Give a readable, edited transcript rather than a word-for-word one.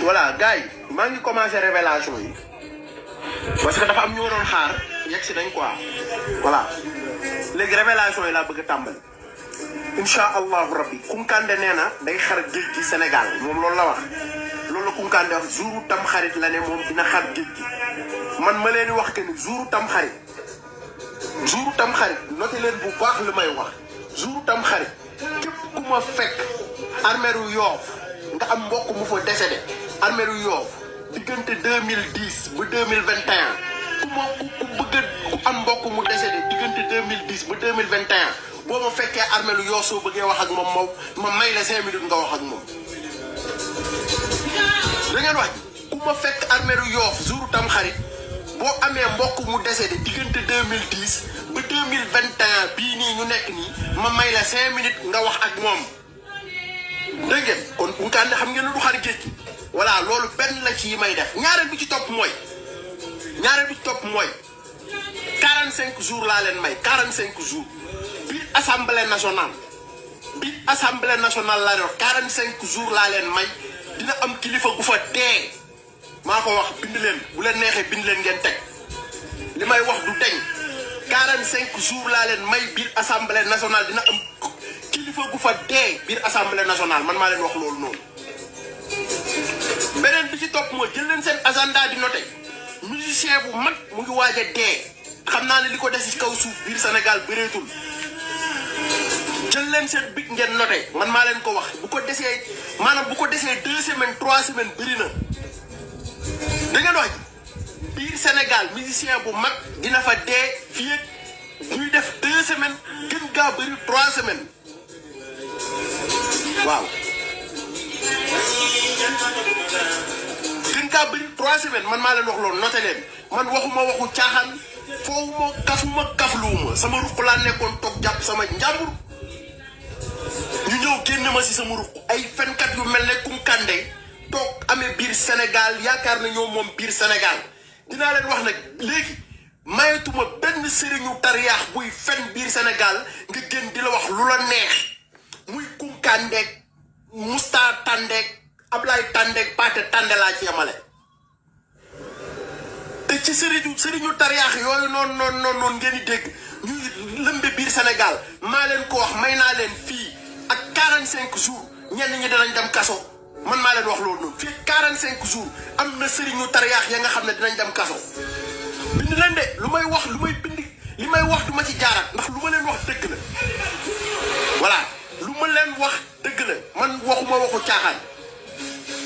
voilà gars yi maa ngi commencé révélation yi parce que dafa am ñu waroon xaar yegg si nañ quoi voilà léegi révélation yi laa bëgg a tàmbali incha allahu rabbi Kounkandé nee na day xar géej gi Sénégal moom loolu la wax loolu la Kounkandé wax jouru tam xarit la ne moom dina xar géej gi man ma leen di wax que ni jouru tam xarit noté leen bu baax li may wax jouru tam xarit képp ku ma fekk armeeru Yoff nga am mbokk mu fa décédé armeeru Yoff diggante 2010 ba 2021 ku bëgg ku am mbokk mu décédé diggante 2010 ba 2021 boo ma fekkee armeeru Yoff soo bëggee wax ak moom ma may la 5 minutes nga wax ak moom. da ngeen wax ku ma fekk armeeru Yoff jouru tam xarit boo amee mbokk mu décédé diggante 2010 ba 2021 bii nii ñu nekk nii ma may la 5 minutes nga wax ak moom. dégg ngeen kon Kounkandé xam ngeen ne du xar géej gi voilà loolu benn la ci yi may def ñaareel bi ci topp mooy 45 jours laa leen may 45 jours biir assemblée nationale laa leen wax 45 jours laa leen may dina am kilifa gu fa dee maa ko wax bind leen bu leen neexee bind leen ngeen teg li may wax du deñ 45 jours laa leen may biir assemblée nationale dina am kilifa gu fa dee biir assemblée nationale man maa leen wax loolu noonu. beneen bi ci topp mooy jël leen seen agenda di noté musicien bu mag mu ngi waaj a dee xam naa ne li ko des ci kaw suuf biir Sénégal bëreetul jël leen seen big ngeen noté man maa leen ko wax bu ko desee 2 semaines 3 semaines bëri na. da ngeen wax biir Sénégal musicien bu mag dina fa dee fii ak ñuy def 2 semaines gën gaa bëri 3 semaines. waaw gën kaa bëri 3 semaines man maa leen wax loolu noté leen man waxuma waxu caaxaan foowuma kafluwuma sama ruq laa nekkoon toog jàpp sama njàmbur ñu ñëw génn ma si sama ruq ay fenkat yu mel ne Kounkandé toog amee biir Sénégal yaakaar na ñoom moom biir Sénégal dinaa leen wax nag léegi mayetuma benn sëriñu tariyaax buy fen biir Sénégal nga génn di la wax lu la neex muy Kounkandé Mousta Tandé Ablaye Tandé Pathé Tandé laa ci yemale te ci sëriñu tariyaax yooyu noonu ngeen di dégg ñuy lëmbe biir Sénégal maa leen ko wax may naa leen fii ak 45 jours ñenn ñi danañ dem kaso man maa leen wax loolu noonu fii 45 jours am na sëriñu tariyaax ya nga xam ne dinañ dem kaso bind leen de lu may wax du ma ci jaaraat ndax lu ma leen wax dëgg la voilà lu ma leen wax dëgg la man waxuma waxu caaxaan